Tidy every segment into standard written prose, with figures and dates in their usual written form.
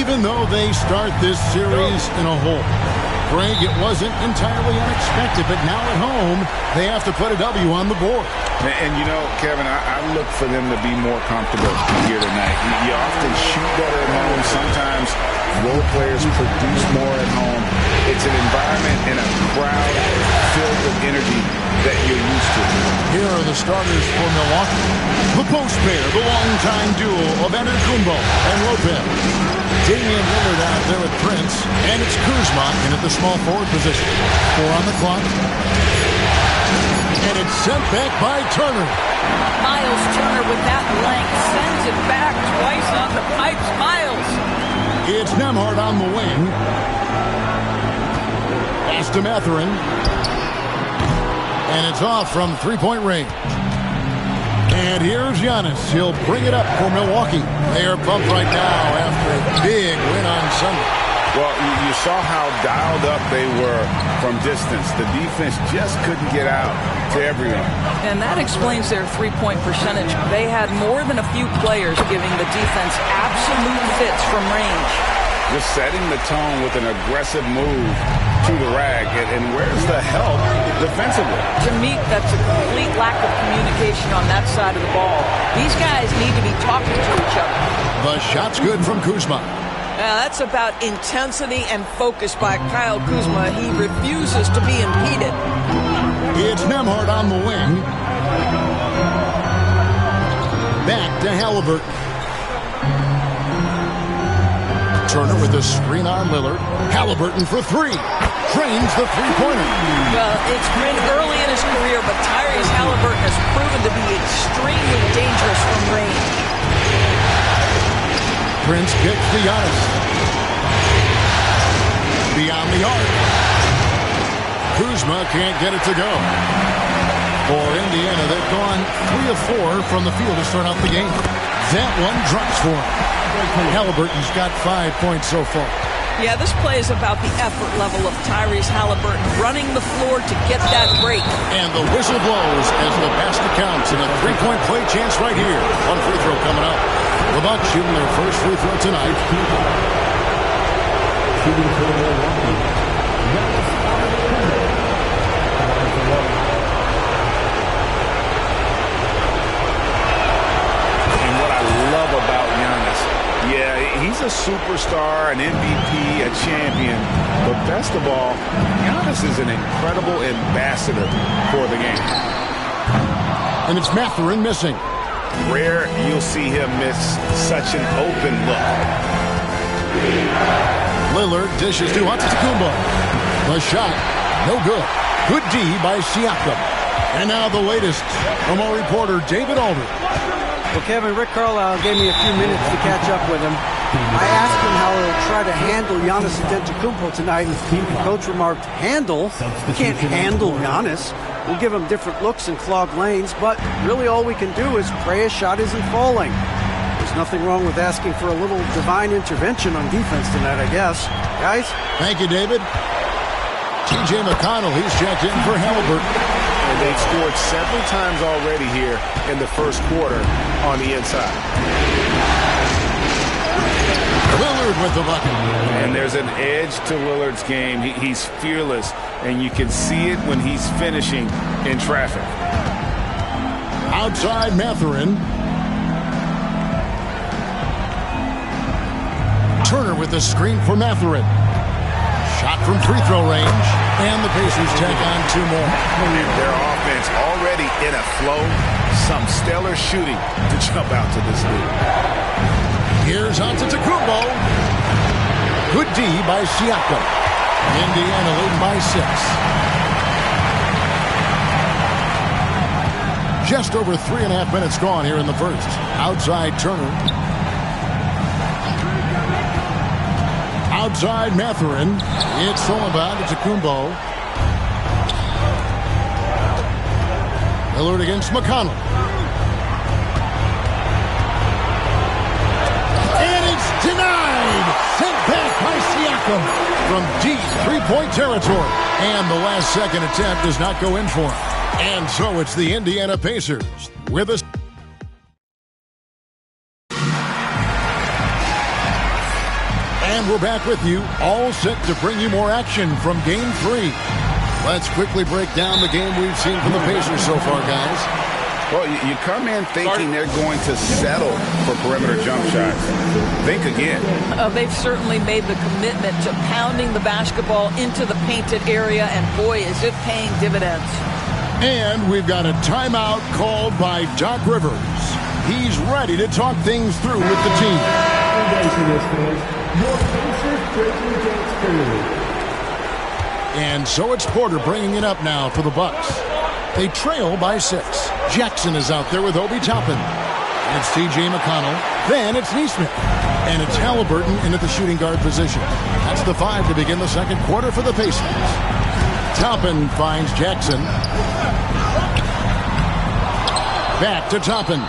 even though they start this series in a hole. Greg, it wasn't entirely unexpected, but now at home, they have to put a W on the board. And you know, Kevin, I look for them to be more comfortable here tonight. You often shoot better at home. Sometimes role players produce more at home. It's an environment and a crowd filled with energy that you're used to. Here are the starters for Milwaukee. The post pair, the longtime duo of Antetokounmpo and Lopez. Damian Lillard out there with Prince, and it's Kuzma in at the small forward position. 4 on the clock. And it's sent back by Turner. Miles Turner with that length sends it back twice on the pipes. Miles. It's Nembhard on the wing. Pass to Mathurin. And it's off from three-point range. And here's Giannis. He'll bring it up for Milwaukee. They are pumped right now after a big win on Sunday. Well, you saw how dialed up they were from distance. The defense just couldn't get out to everyone. And that explains their three-point percentage. They had more than a few players giving the defense absolute fits from range. Just setting the tone with an aggressive move to the rag. And where's the help defensively? To me, that's a complete lack of communication on that side of the ball. These guys need to be talking to each other. The shot's good from Kuzma. That's about intensity and focus by Kyle Kuzma. He refuses to be impeded. It's Nembhard on the wing. Back to Halliburton. Turner with the screen on Lillard. Halliburton for three. Drains the three-pointer. Well, it's been early in his career, but Tyrese Halliburton has proven to be extremely dangerous from range. Prince kicks to Giannis. Beyond the arc. Kuzma can't get it to go. For Indiana, they've gone 3 of 4 from the field to start out the game. That one drops for him. Halliburton's got 5 points so far. Yeah, this play is about the effort level of Tyrese Halliburton running the floor to get that break. And the whistle blows as the basket counts and a three-point play chance right here. One free throw coming up. The Bucks shooting their first free throw tonight. And what I love about Giannis, yeah, he's a superstar, an MVP, a champion. But best of all, Giannis is an incredible ambassador for the game. And it's Mathurin missing. Rare you'll see him miss such an open look. Lillard dishes to Antetokounmpo. The shot, no good. Good D by Siakam. And now the latest from our reporter, David Aldridge. Well, Kevin, Rick Carlisle gave me a few minutes to catch up with him. I asked him how he'll try to handle Giannis Antetokounmpo tonight, and Coach remarked, handle? You can't handle Giannis. We'll give him different looks and clogged lanes, but really all we can do is pray a shot isn't falling. There's nothing wrong with asking for a little divine intervention on defense tonight, I guess. Guys? Thank you, David. T.J. McConnell, he's checked in for Halliburton. And they've scored several times already here in the first quarter on the inside. Lillard with the bucket. And there's an edge to Lillard's game. He's fearless, and you can see it when he's finishing in traffic. Outside Mathurin. Turner with the screen for Mathurin. Shot from free throw range. And the Pacers tack on 2 more. And their offense already in a flow. Some stellar shooting to jump out to this lead. Here's Antetokounmpo. Good D by Siakam. Indiana leading by 6. Just over 3.5 minutes gone here in the first. Outside Turner. Outside Mathurin. It's all about Antetokounmpo. Lillard against McConnell. Denied! Sent back by Siakam from deep three-point territory. And the last second attempt does not go in for him. And so it's the Indiana Pacers with us. And we're back with you, all set to bring you more action from Game 3. Let's quickly break down the game we've seen from the Pacers so far, guys. Well, you come in thinking they're going to settle for perimeter jump shots. Think again. They've certainly made the commitment to pounding the basketball into the painted area, and boy, is it paying dividends. And we've got a timeout called by Doc Rivers. He's ready to talk things through with the team. And so it's Porter bringing it up now for the Bucks. They trail by 6. Jackson is out there with Obi Toppin. And it's T.J. McConnell. Then it's Neesmith. And it's Halliburton in at the shooting guard position. That's the 5 to begin the second quarter for the Pacers. Toppin finds Jackson. Back to Toppin.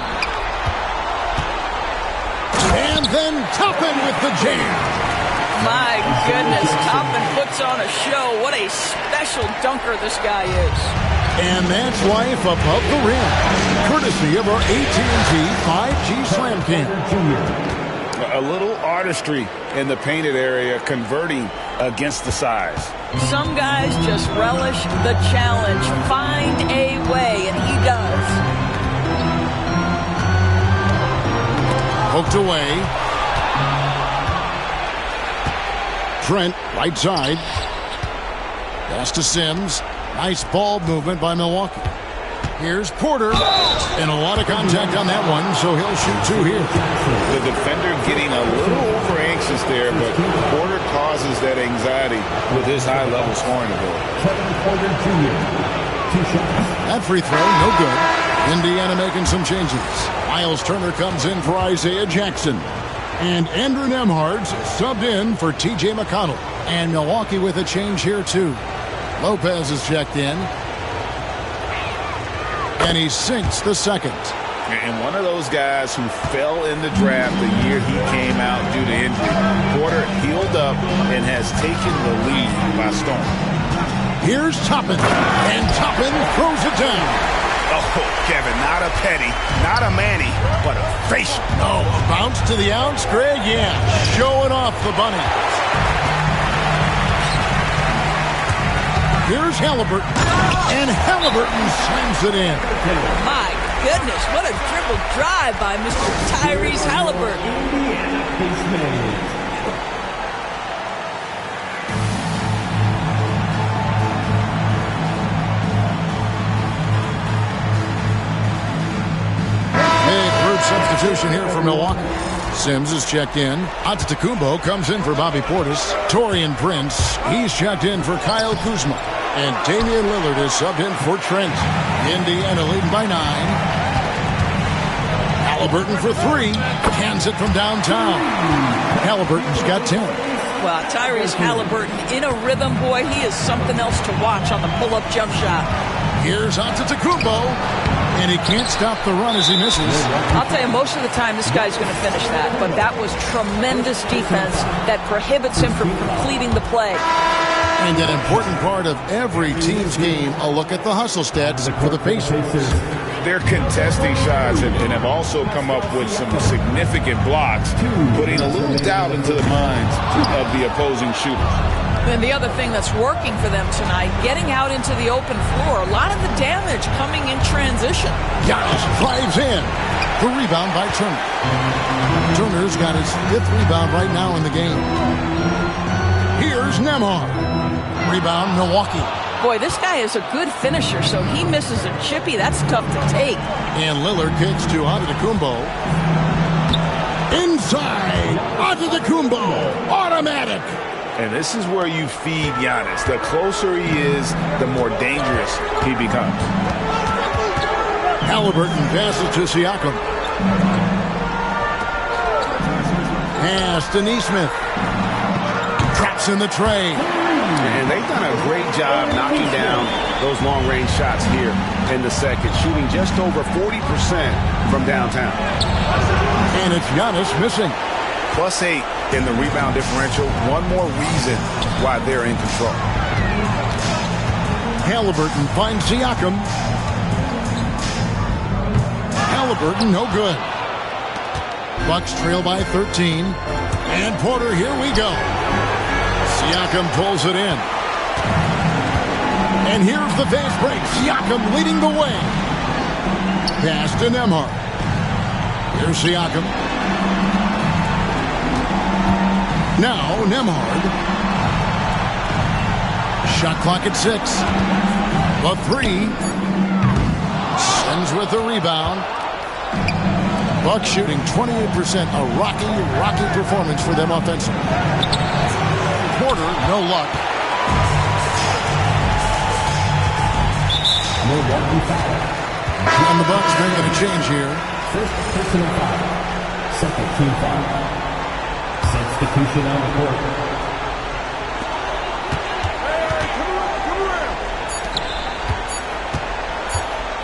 And then Toppin with the jam. My goodness, Toppin puts on a show. What a special dunker this guy is. And that's life above the rim, courtesy of our AT&T 5G Slam Cam. A little artistry in the painted area, converting against the size. Some guys just relish the challenge, find a way, and he does. Poked away. Trent, right side. Pass to Sims. Nice ball movement by Milwaukee. Here's Porter. And a lot of contact on that one, so he'll shoot 2 here. The defender getting a little over anxious there, but Porter causes that anxiety with his high-level scoring ability. That free throw, no good. Indiana making some changes. Miles Turner comes in for Isaiah Jackson. And Andrew Nembhard's subbed in for T.J. McConnell. And Milwaukee with a change here, too. Lopez is checked in. And he sinks the second. And one of those guys who fell in the draft the year he came out due to injury. Porter healed up and has taken the lead by storm. Here's Toppin. And Toppin throws it down. Oh, Kevin, not a Petty, not a Manny, but a facial. Oh, a bounce to the ounce, Greg? Yeah, showing off the bunny. Here's Halliburton. And Halliburton slams it in. My goodness, what a dribble drive by Mr. Tyrese Halliburton. Substitution here for Milwaukee. Sims is checked in. Antetokounmpo comes in for Bobby Portis. Taurean Prince, he's checked in for Kyle Kuzma. And Damian Lillard is subbed in for Trent. Indiana leading by 9. Halliburton for 3. Hands it from downtown. Halliburton's got 10. Well, Tyrese Halliburton in a rhythm, boy. He is something else to watch on the pull-up jump shot. Here's Antetokounmpo. And he can't stop the run as he misses. I'll tell you, most of the time this guy's going to finish that. But that was tremendous defense that prohibits him from completing the play. And an important part of every team's game, a look at the hustle stats for the Pacers. They're contesting shots and have also come up with some significant blocks, putting a little doubt into the minds of the opposing shooters. And the other thing that's working for them tonight, getting out into the open floor. A lot of the damage coming in transition. Giannis drives in. The rebound by Turner. Turner's got his 5th rebound right now in the game. Here's Nembhard. Rebound, Milwaukee. Boy, this guy is a good finisher, so he misses a chippy. That's tough to take. And Lillard kicks to Antetokounmpo. Inside, Antetokounmpo. Automatic. And this is where you feed Giannis. The closer he is, the more dangerous he becomes. Halliburton passes to Siakam. Pass to Neesmith. Traps in the tray. And they've done a great job knocking down those long-range shots here in the second, shooting just over 40% from downtown. And it's Giannis missing. +8 in the rebound differential. One more reason why they're in control. Halliburton finds Siakam. Halliburton, no good. Bucks trail by 13. And Porter, here we go. Siakam pulls it in. And here's the fast break. Siakam leading the way. Pass to Nembhard. Here's Siakam. Now Nembhard. Shot clock at 6. The 3. Sends with the rebound. Bucks shooting 28%. A rocky performance for them offensively. Porter, no luck. And the Bucks making a change here. First personal foul. Second team foul. Substitution on the court.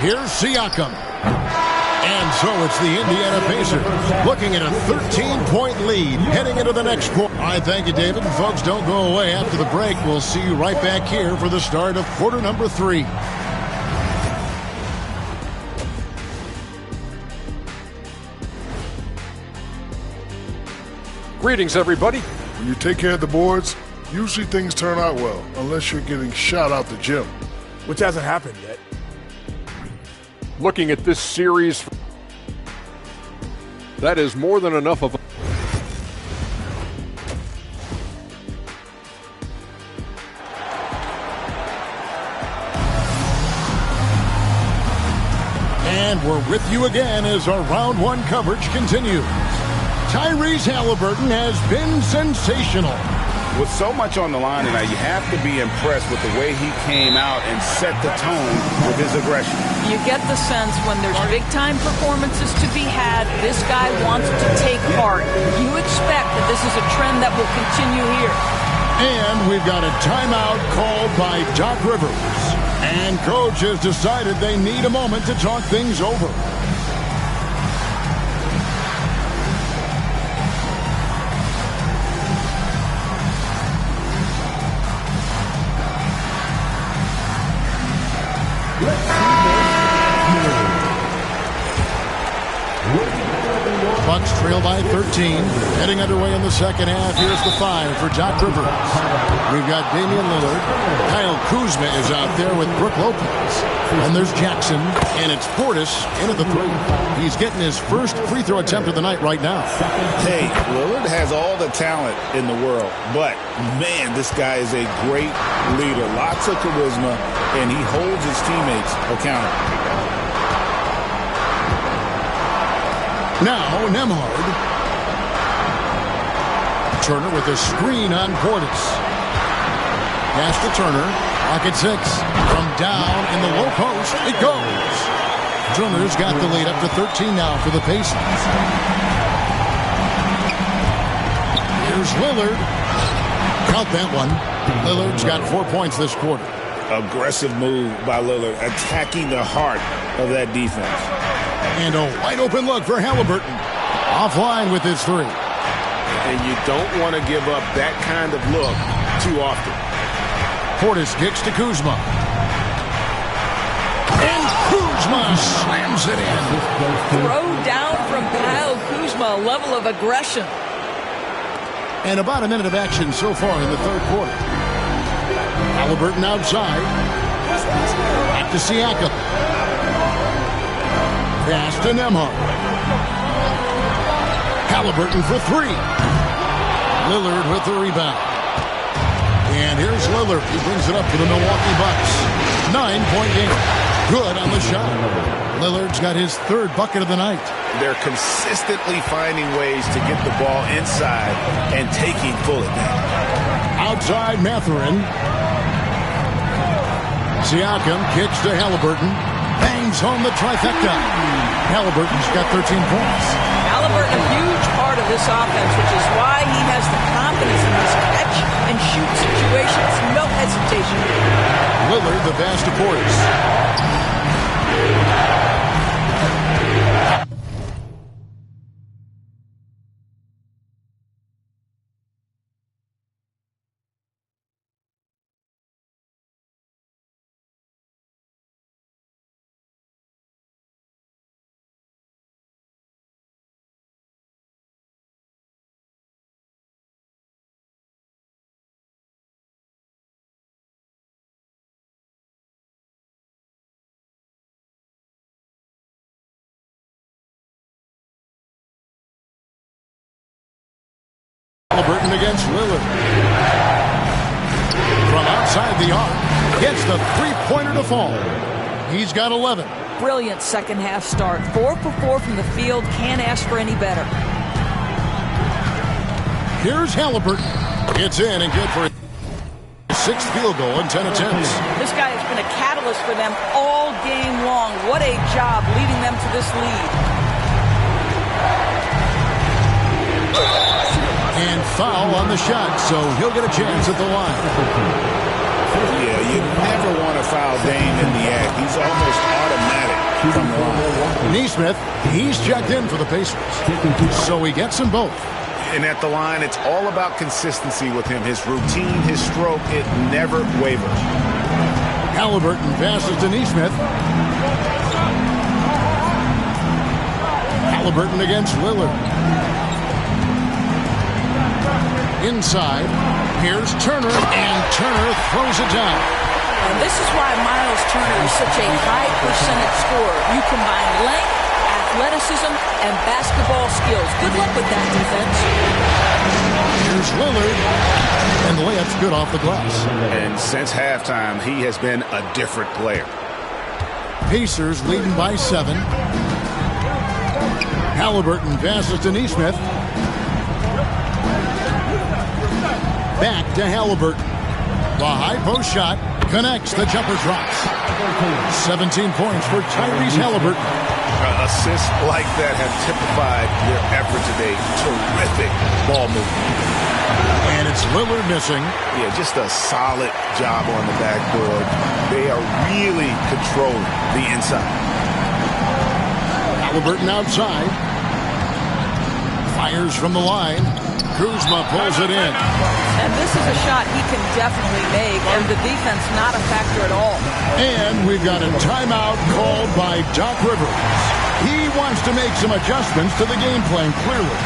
Here's Siakam. And so it's the Indiana Pacers looking at a 13-point lead heading into the next quarter. All right, thank you, David. And folks, don't go away. After the break, we'll see you right back here for the start of quarter number 3. Greetings, everybody. When you take care of the boards, usually things turn out well, unless you're getting shot out the gym. Which hasn't happened yet. Looking at this series, that is more than enough of a... And we're with you again as our round 1 coverage continues. Tyrese Halliburton has been sensational. With so much on the line tonight, you have to be impressed with the way he came out and set the tone with his aggression. You get the sense when there's big-time performances to be had, this guy wants to take part. You expect that this is a trend that will continue here. And we've got a timeout called by Doc Rivers. And Coach has decided they need a moment to talk things over. Bucks trail by 13. Heading underway in the second half. Here's the 5 for Doc Rivers. We've got Damian Lillard. Kyle Kuzma is out there with Brook Lopez. And there's Jackson. And it's Portis into the 3. He's getting his first free throw attempt of the night right now. Hey, Lillard has all the talent in the world. But, man, this guy is a great leader. Lots of charisma. And he holds his teammates accountable. Now, Nembhard. Turner with a screen on Portis. Pass to Turner. Pocket 6. From down in the low post, it goes. Turner's got the lead up to 13 now for the Pacers. Here's Lillard. Count that one. Lillard's got 4 points this quarter. Aggressive move by Lillard, attacking the heart of that defense. And a wide-open look for Halliburton. Offline with his 3. And you don't want to give up that kind of look too often. Portis kicks to Kuzma. And Kuzma slams it in. Throw down from Kyle Kuzma, a level of aggression. And about a minute of action so far in the third quarter. Halliburton outside. Back to Siakam. Pass to Nembhard. Halliburton for 3. Lillard with the rebound. And here's Lillard. He brings it up for the Milwaukee Bucks. 9-point game. Good on the shot. Lillard's got his 3rd bucket of the night. They're consistently finding ways to get the ball inside and taking full advantage. Outside Mathurin. Siakam kicks to Halliburton. Bangs home the trifecta. Halliburton's got 13 points. Halliburton, a huge part of this offense, which is why he has the confidence in these catch and shoot situations. No hesitation. Lillard, the pass to Portis. Halliburton against Lillard. From outside the arc, gets the three-pointer to fall. He's got 11. Brilliant second-half start. 4 for 4 from the field. Can't ask for any better. Here's Halliburton. Gets in and good for his sixth field goal in 10 attempts. This guy has been a catalyst for them all game long. What a job leading them to this lead. And foul on the shot, so he'll get a chance at the line. Yeah, you never want to foul Dame in the act. He's almost automatic from the line. Neesmith, he's checked in for the Pacers, so he gets them both. And at the line, it's all about consistency with him. His routine, his stroke, it never wavers. Halliburton passes to Neesmith. Halliburton against Lillard. Inside, here's Turner, and Turner throws it down. And this is why Miles Turner is such a high percentage scorer. You combine length, athleticism, and basketball skills. Good luck with that defense. Here's Lillard, and the layup's good off the glass. And since halftime, he has been a different player. Pacers leading by 7. Halliburton passes to Neesmith. Back to Halliburton. The high post shot connects. The jumper drops. 17 points for Tyrese Halliburton. Assists like that have typified their effort today. Terrific ball movement. And it's Lillard missing. Yeah, just a solid job on the backboard. They are really controlling the inside. Halliburton outside. Fires from the line. Kuzma pulls it in. And this is a shot he can definitely make, and the defense not a factor at all. And we've got a timeout called by Doc Rivers. He wants to make some adjustments to the game plan, clearly.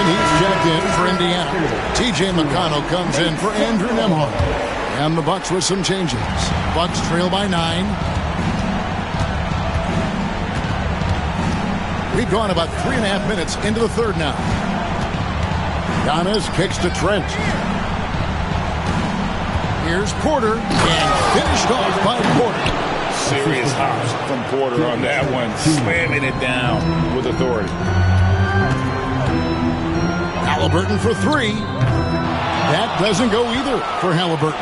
He's checked in for Indiana. TJ McConnell comes in for Andrew Nembhard. And the Bucks with some changes. Bucks trail by 9. We've gone about 3.5 minutes into the third now. Giannis kicks to Trent. Here's Porter, and finished off by Porter. Serious hops from Porter on that one, slamming it down with authority. Halliburton for 3. That doesn't go either for Halliburton.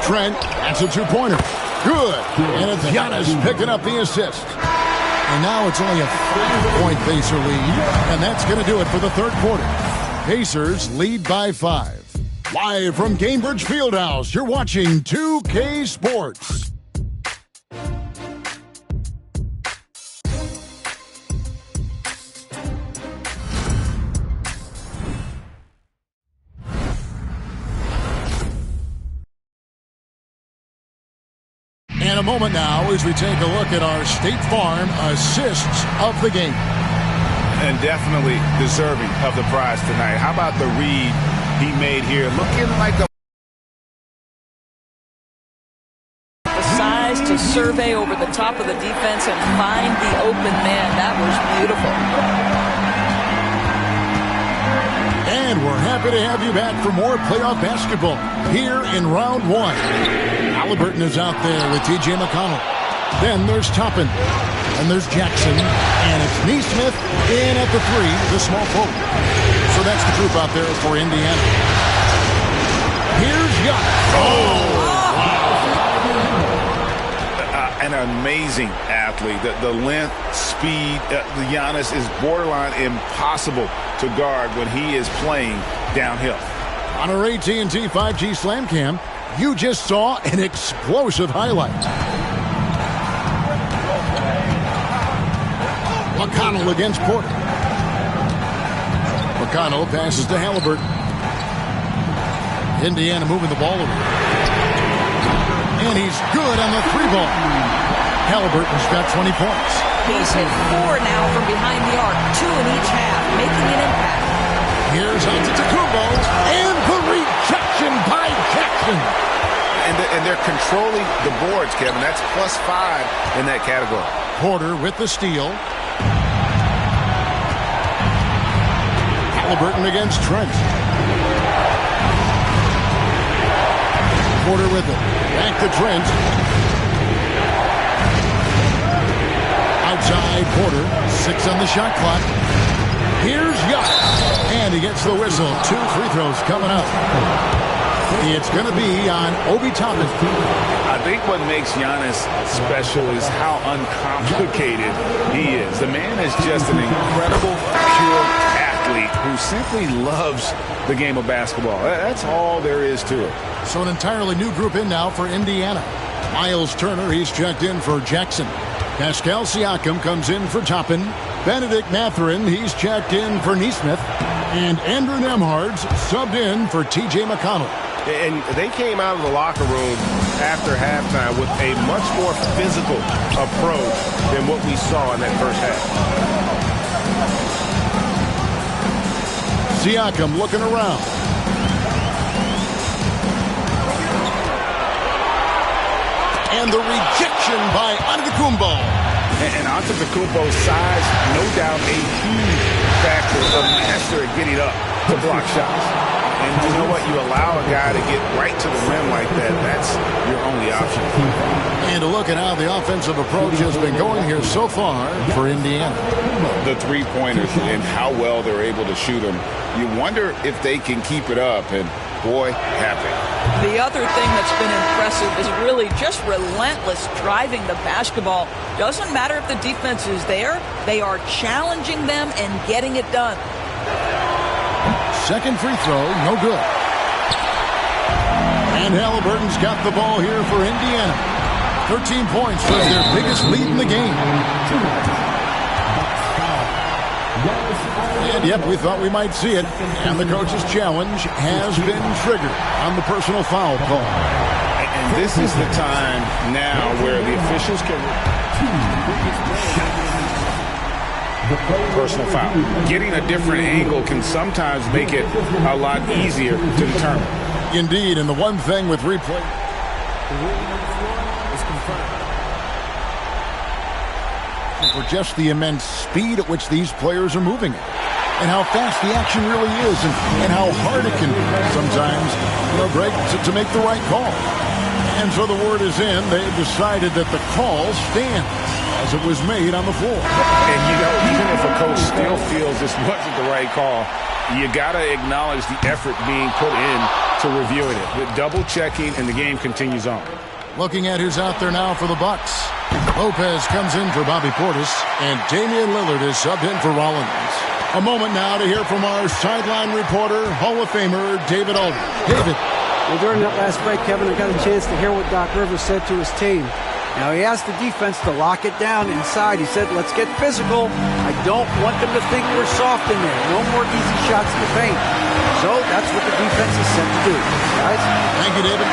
Trent, that's a two-pointer. Good. And it's Giannis picking up the assist. And now it's only a 5-point Pacer lead. And that's going to do it for the third quarter. Pacers lead by 5. Live from Cambridge Fieldhouse, you're watching 2K Sports. In a moment now as we take a look at our State Farm assists of the game. And definitely deserving of the prize tonight. How about the read he made here? Looking like a... The size to survey over the top of the defense and find the open man. That was beautiful. And we're happy to have you back for more playoff basketball here in round 1. Halliburton is out there with TJ McConnell. Then there's Toppin. And there's Jackson. And it's Neesmith in at the 3, the small forward. So that's the group out there for Indiana. Here's Giannis. An amazing athlete. The length, speed, Giannis is borderline impossible to guard when he is playing downhill. On our AT&T 5G Slam Cam, you just saw an explosive highlight. McConnell against Porter. McConnell passes to Halliburton. Indiana moving the ball over. And he's good on the 3-ball. Halliburton's got 20 points. He's hit 4 now from behind the arc. they're controlling the boards, Kevin. That's +5 in that category. Porter with the steal. Halliburton against Trent. Porter with it. Back to Trent. Outside Porter. 6 on the shot clock. Here's Giannis. And he gets the whistle. 2 free throws coming up. It's going to be on Obi Toppin. I think what makes Giannis special is how uncomplicated he is. The man is just an incredible, pure athlete who simply loves the game of basketball. That's all there is to it. So an entirely new group in now for Indiana. Miles Turner, he's checked in for Jackson. Pascal Siakam comes in for Toppin. Benedict Mathurin, he's checked in for Nesmith. And Andrew Nembhard's subbed in for T.J. McConnell. And they came out of the locker room after halftime with a much more physical approach than what we saw in that first half. Siakam looking around. And the rejection by Antetokounmpo. And Antetokounmpo's size, no doubt a huge factor, a master at getting up to block shots. And you know what? You allow a guy to get right to the rim like that, that's your only option. And a look at how the offensive approach has been going here so far for Indiana. The three-pointers and how well they're able to shoot them. You wonder if they can keep it up, and boy, happy. The other thing that's been impressive is really just relentless driving the basketball. Doesn't matter if the defense is there, they are challenging them and getting it done. Second free throw, no good. And Halliburton's got the ball here for Indiana. 13 points was their biggest lead in the game. And yep, we thought we might see it. And the coach's challenge has been triggered on the personal foul call. And this is the time now where the officials can... Personal foul. Getting a different angle can sometimes make it a lot easier to determine. Indeed, and the one thing with replay... for just the immense speed at which these players are moving it. And how fast the action really is, and how hard it can be sometimes, Greg, to make the right call. And so the word is in. They've decided that the call stands as it was made on the floor. And, even if a coach still feels this wasn't the right call, you got to acknowledge the effort being put in to reviewing it. With double-checking, and the game continues on. Looking at who's out there now for the Bucks. Lopez comes in for Bobby Portis, and Damian Lillard is subbed in for Rollins. A moment now to hear from our sideline reporter, Hall of Famer David Aldridge. David. Well, during that last break, Kevin, I got a chance to hear what Doc Rivers said to his team. Now, he asked the defense to lock it down inside. He said, let's get physical. I don't want them to think we're soft in there. No more easy shots in the paint. So that's what the defense is set to do. Guys? Thank you, David.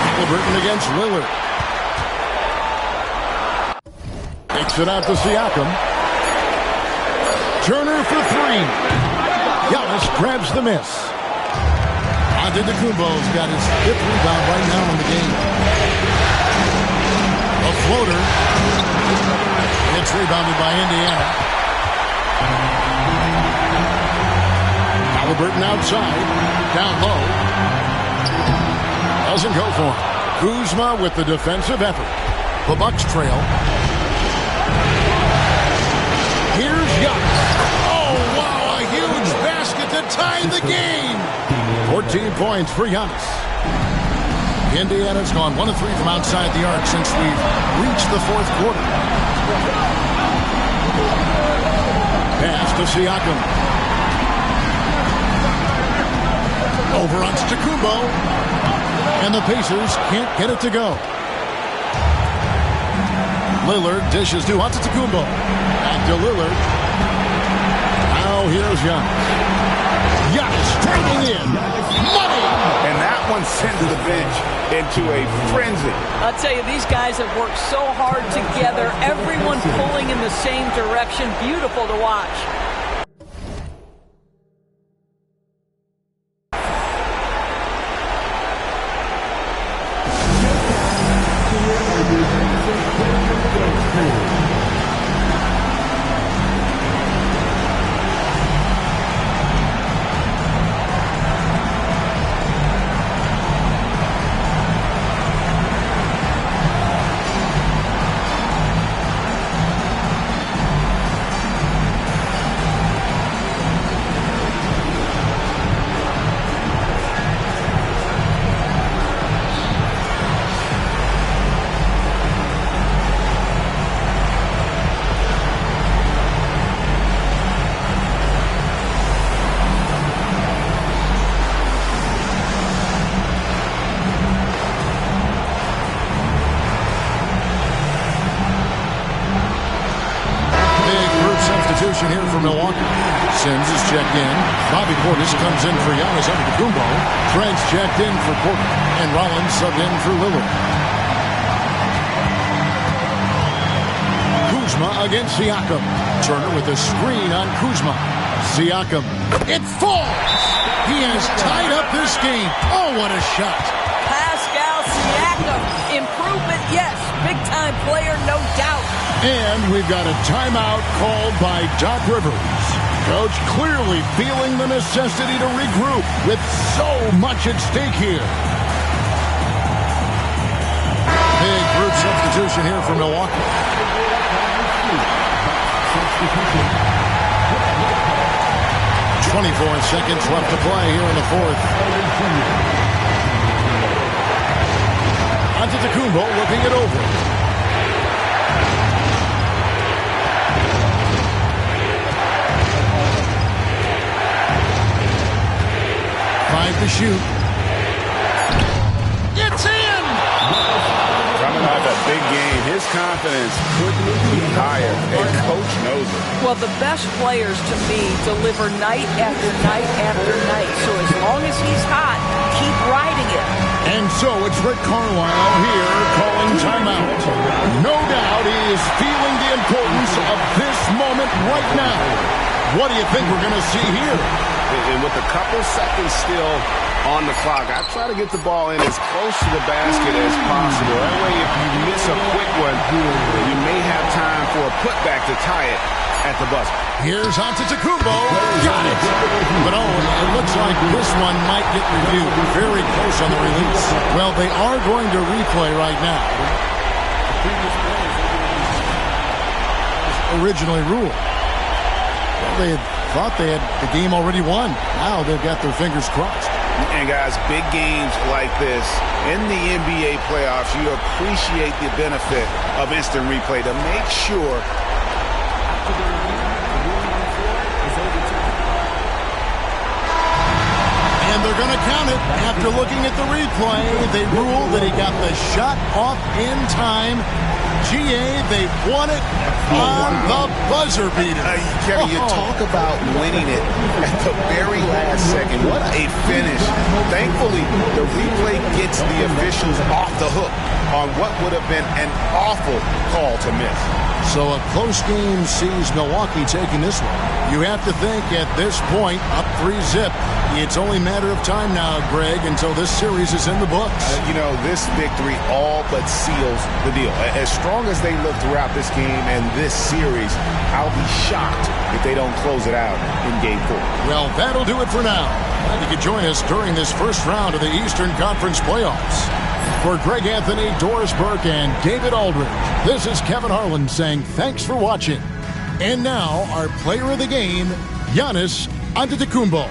Halliburton against Lillard. Takes it out to Siakam. Turner for three. Giannis grabs the miss. Antetokounmpo's got his 5th rebound right now in the game. A floater. It's rebounded by Indiana. Halliburton outside. Down low. Doesn't go for it. Kuzma with the defensive effort. The Bucks trail. Here's Giannis. Oh, wow, a huge basket to tie the game. 14 points for Giannis. Indiana's gone 1 of 3 from outside the arc since we've reached the 4th quarter. Pass to Siakam. Over on Antetokounmpo. And the Pacers can't get it to go. Lillard dishes to Antetokounmpo. Back to Lillard. Now here's Giannis. Giannis driving in. Money! And that one sends the bench into a frenzy. I'll tell you, these guys have worked so hard together. Everyone pulling in the same direction. Beautiful to watch. substitution here for Milwaukee. Sims is checked in. Bobby Portis comes in for Giannis Antetokounmpo. Trent's checked in for Porter. And Rollins subbed in for Lillard. Kuzma against Siakam. Turner with a screen on Kuzma. Siakam. It falls! He has tied up this game. Oh, what a shot. Pascal Siakam. Improvement, yes. Big-time player, no doubt. And we've got a timeout called by Doc Rivers. Coach clearly feeling the necessity to regroup with so much at stake here. Big group substitution here for Milwaukee. 24 seconds left to play here in the fourth. Antetokounmpo looking it over. Five to shoot. It's in! Coming off a big game, his confidence couldn't be higher, and Coach knows it. Well, the best players to me deliver night after night after night. So as long as he's hot, keep riding it. And so it's Rick Carlisle here calling timeout. No doubt he is feeling the importance of this moment right now. What do you think we're going to see here? And with a couple seconds still on the clock, I try to get the ball in as close to the basket as possible. That way, if you miss a quick one, you may have time for a putback to tie it at the buzzer. Here's Antetokounmpo. Got it. But oh, it looks like this one might get reviewed. Very close on the release. Well, they are going to replay right now. Originally ruled. Well, they had thought they had the game already won. Now they've got their fingers crossed. And guys, big games like this in the NBA playoffs, you appreciate the benefit of instant replay to make sure. And they're going to count it. After looking at the replay, they rule that he got the shot off in time. GA, they won it on the buzzer beater. Kevin, you talk about winning it at the very last second. What a finish. Thankfully, the replay gets the officials off the hook on what would have been an awful call to miss. So a close game sees Milwaukee taking this one. You have to think at this point, up 3-0. It's only a matter of time now, Greg, until this series is in the books. This victory all but seals the deal. As strong as they look throughout this game and this series, I'll be shocked if they don't close it out in Game 4. Well, that'll do it for now. You can join us during this first round of the Eastern Conference playoffs. For Greg Anthony, Doris Burke, and David Aldridge, this is Kevin Harlan saying thanks for watching. And now, our player of the game, Giannis Antetokounmpo.